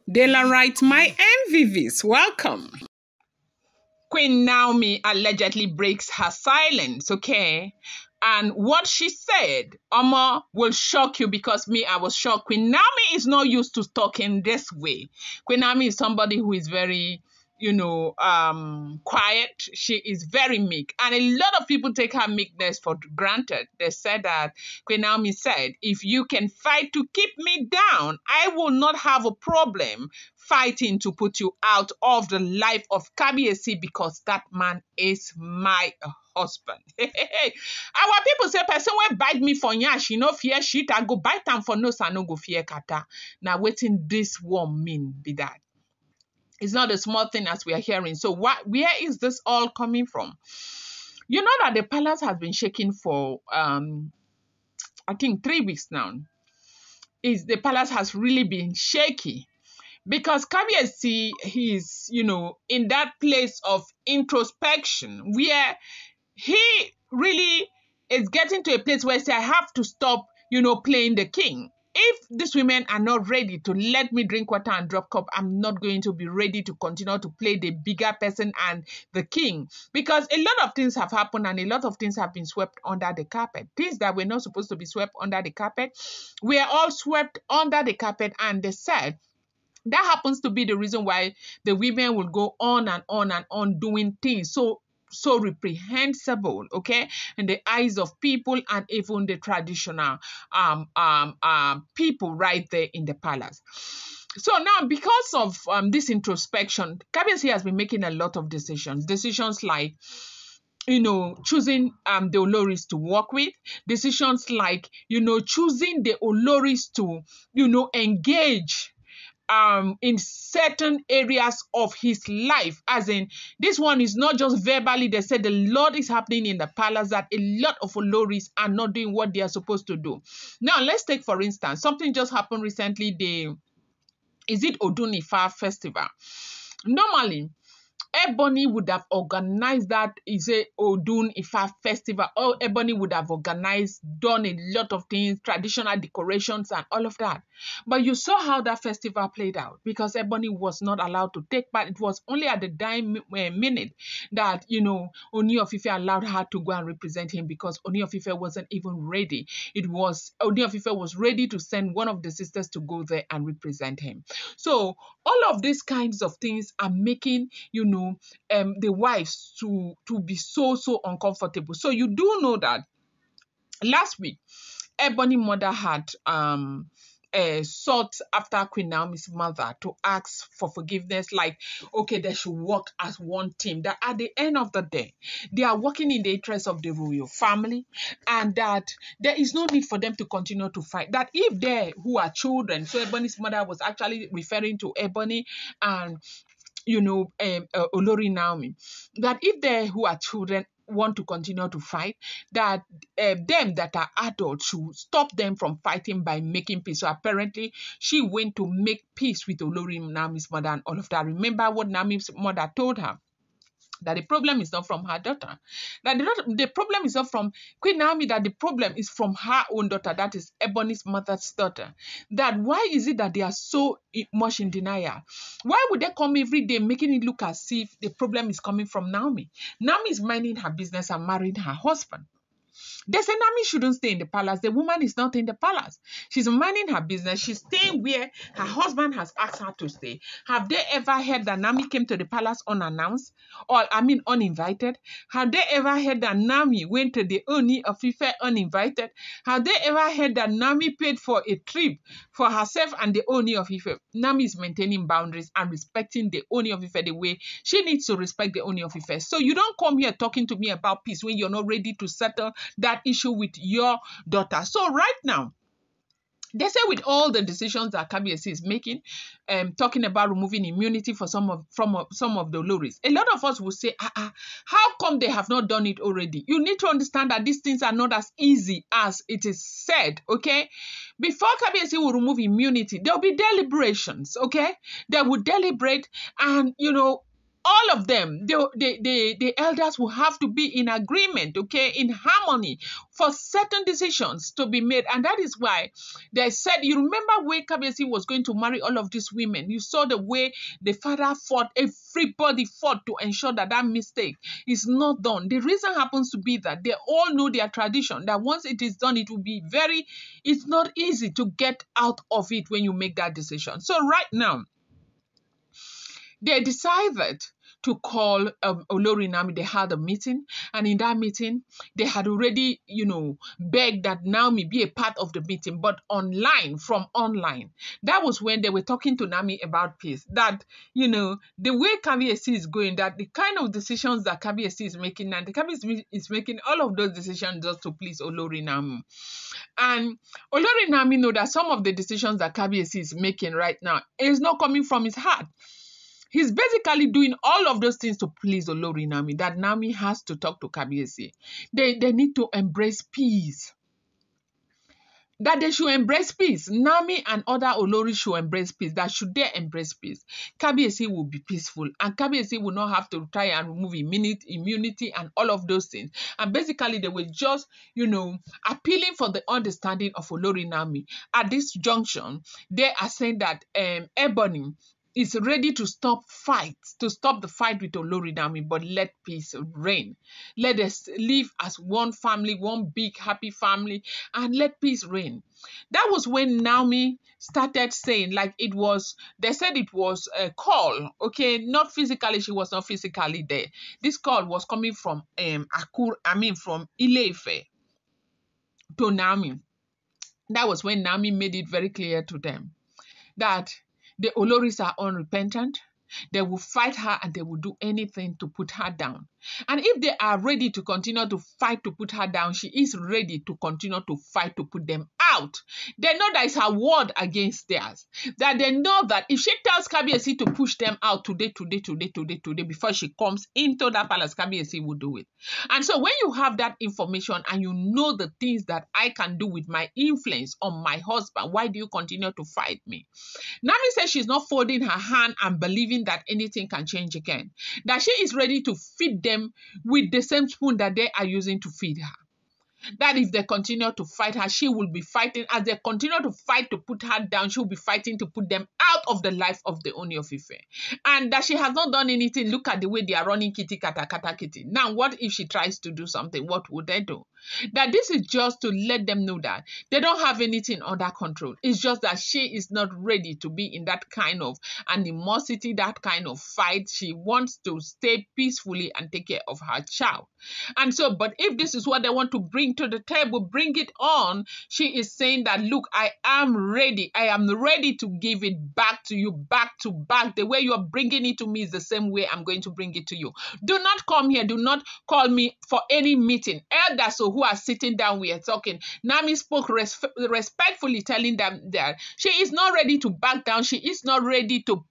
De la right, my MVVs, welcome. Queen Naomi allegedly breaks her silence, okay? And what she said, Oma, will shock you because me, I was shocked. Queen Naomi is not used to talking this way. Queen Naomi is somebody who is very, quiet. She is very meek. And a lot of people take her meekness for granted. They said that Queen Naomi said, if you can fight to keep me down, I will not have a problem fighting to put you out of the life of Kabiesi because that man is my husband. Our people say, person will bite me for nyash, no fear shit, I go bite them for nose, I no go fear kata. Now, waiting this one mean be that. It's not a small thing as we are hearing. So where is this all coming from? You know that the palace has been shaking for, I think 3 weeks now. The palace has really been shaky. Because Kabiesi, he's, in that place of introspection where he really is getting to a place where he says, I have to stop, playing the king. If these women are not ready to let me drink water and drop cup, I'm not going to be ready to continue to play the bigger person and the king. Because a lot of things have happened and a lot of things have been swept under the carpet. Things that were not supposed to be swept under the carpet were all swept under the carpet, and they said, that happens to be the reason why the women will go on and on and on doing things so reprehensible, okay, in the eyes of people and even the traditional people right there in the palace. So now, because of this introspection, Kabiesi has been making a lot of decisions like, choosing the Oloris to work with, decisions like, choosing the Oloris to, engage in certain areas of his life. As in, this one is not just verbally. They said the Lord is happening in the palace, that a lot of Oloris are not doing what they are supposed to do. Now, let's take, for instance, something just happened recently. Is it Ooni Of Ife festival? Normally, Ebony would have organized that, is a Ooni Of Ife festival. Or Ebony would have organized, done a lot of things, traditional decorations and all of that. But you saw how that festival played out because Ebony was not allowed to take part. It was only at the dying minute that, Ooni Of Ife allowed her to go and represent him because Ooni Of Ife wasn't even ready. Ooni Of Ife was ready to send one of the sisters to go there and represent him. So all of these kinds of things are making, the wives to be so uncomfortable. So you do know that last week, Ebony mother had sought after Queen Naomi's mother to ask for forgiveness, like, okay, they should work as one team, that at the end of the day, they are working in the interest of the royal family, and that there is no need for them to continue to fight. That if they who are children, so Ebony's mother was actually referring to Ebony and Olori Naomi, that if they who are children want to continue to fight, that them that are adults should stop them from fighting by making peace. So apparently, she went to make peace with Olori Naomi's mother and all of that. Remember what Naomi's mother told her? That the problem is not from her daughter. That the problem is not from Queen Naomi, that the problem is from her own daughter, that is Ebony's mother's daughter. That why is it that they are so much in denial? Why would they come every day making it look as if the problem is coming from Naomi? Naomi is minding her business and marrying her husband. They say Naomi shouldn't stay in the palace. The woman is not in the palace. She's minding her business. She's staying where her husband has asked her to stay. Have they ever heard that Naomi came to the palace unannounced? Uninvited? Have they ever heard that Naomi went to the Ooni Of Ife uninvited? Have they ever heard that Naomi paid for a trip for herself and the Ooni Of Ife? Naomi is maintaining boundaries and respecting the Ooni Of Ife the way she needs to respect the Ooni Of Ife. So you don't come here talking to me about peace when you're not ready to settle that issue with your daughter. So right now, they say with all the decisions that Kabiesi is making, talking about removing immunity for some of the Oloris, a lot of us will say, how come they have not done it already? You need to understand that these things are not as easy as it is said, okay? Before Kabiesi will remove immunity, there will be deliberations, okay? They will deliberate and, all of them, the elders will have to be in agreement, okay, in harmony for certain decisions to be made. And that is why they said, you remember when Kabiesi was going to marry all of these women, you saw the way the father fought, everybody fought to ensure that that mistake is not done. The reason happens to be that they all know their tradition, that once it is done, it will be it's not easy to get out of it when you make that decision. So right now, they decided to call Olori Naomi. They had a meeting, and in that meeting, they had already, begged that Naomi be a part of the meeting, but from online. That was when they were talking to Naomi about peace. That, the way Kabiesi is going, that the kind of decisions that Kabiesi is making, and the Kabiesi is making all of those decisions just to please Olori Naomi. And Olori Naomi know that some of the decisions that Kabiesi is making right now is not coming from his heart. He's basically doing all of those things to please Olori Naomi, that Naomi has to talk to Kabiesi. They need to embrace peace. That they should embrace peace. Naomi and other Olori should embrace peace. That should they embrace peace, Kabiesi will be peaceful, and Kabiesi will not have to try and remove immunity and all of those things. And basically, they were just, appealing for the understanding of Olori Naomi. At this junction, they are saying that Ebony is ready to stop the fight with Olori Naomi, but let peace reign. Let us live as one family, one big happy family, and let peace reign. That was when Naomi started saying, they said it was a call, okay, not physically, she was not physically there. This call was coming from from Ile-Ife to Naomi. That was when Naomi made it very clear to them that the Oloris are unrepentant. They will fight her and they will do anything to put her down. And if they are ready to continue to fight to put her down, she is ready to continue to fight to put them out. They know that it's her word against theirs. That they know that if she tells Kabiesi to push them out today, before she comes into that palace, Kabiesi will do it. And so when you have that information and you know the things that I can do with my influence on my husband, why do you continue to fight me? Naomi says she's not folding her hand and believing that anything can change again. That she is ready to feed them with the same spoon that they are using to feed her. That if they continue to fight her, she will be fighting. As they continue to fight to put her down, she will be fighting to put them out of the life of the Ooni of Ife. And that she has not done anything. Look at the way they are running kitty, kata, kata, kitty. Now, what if she tries to do something? What would they do? That this is just to let them know that they don't have anything under control. It's just that she is not ready to be in that kind of animosity, that kind of fight. She wants to stay peacefully and take care of her child. And so, but if this is what they want to bring to the table, bring it on. She is saying that, look, I am ready. I am ready to give it back to you, back to back. The way you are bringing it to me is the same way I'm going to bring it to you. Do not come here. Do not call me for any meeting. Elders who are sitting down, we are talking. Naomi spoke respectfully, telling them that she is not ready to back down. She is not ready to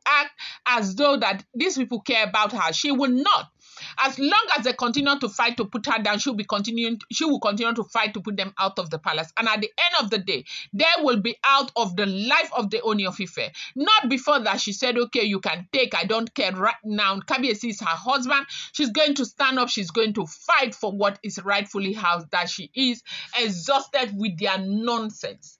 act as though that these people care about her. She will not. As long as they continue to fight to put her down, she will continue to fight to put them out of the palace. And at the end of the day, they will be out of the life of the Ooni of Ife. Not before that she said, okay, you can take, I don't care right now. Kabiesi is her husband. She's going to stand up. She's going to fight for what is rightfully hers, that she is exhausted with their nonsense.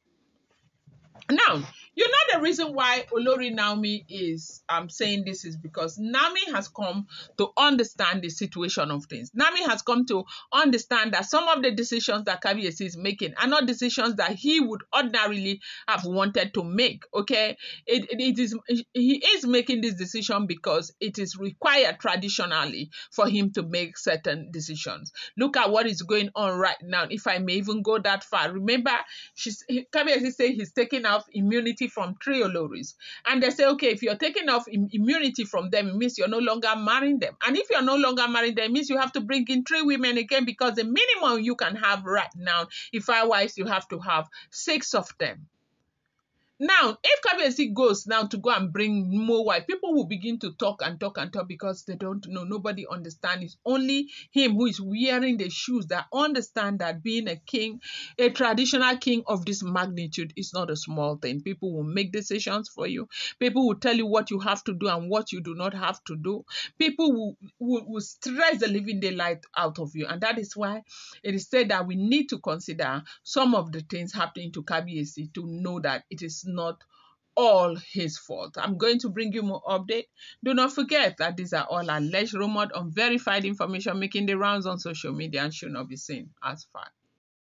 Now, you know the reason why Olori Naomi is saying this is because Naomi has come to understand the situation of things. Naomi has come to understand that some of the decisions that Kabiesi is making are not decisions that he would ordinarily have wanted to make. Okay, he is making this decision because it is required traditionally for him to make certain decisions. Look at what is going on right now. If I may even go that far, remember, Kabiesi said he's taking off immunity from 3 Oloris. And they say, okay, if you're taking off immunity from them, it means you're no longer marrying them. And if you're no longer marrying them, it means you have to bring in 3 women again, because the minimum you can have right now, if otherwise you have to have 6 of them. Now, if Kabiesi goes now to go and bring more wife, people will begin to talk and talk and talk because they don't know. Nobody understands. It's only him who is wearing the shoes that understand that being a king, a traditional king of this magnitude, is not a small thing. People will make decisions for you. People will tell you what you have to do and what you do not have to do. People will stress the living daylight out of you. And that is why it is said that we need to consider some of the things happening to Kabiesi to know that it is not all his fault. I'm going to bring you more update. Do not forget that these are all alleged, rumored, unverified information making the rounds on social media and should not be seen as fact.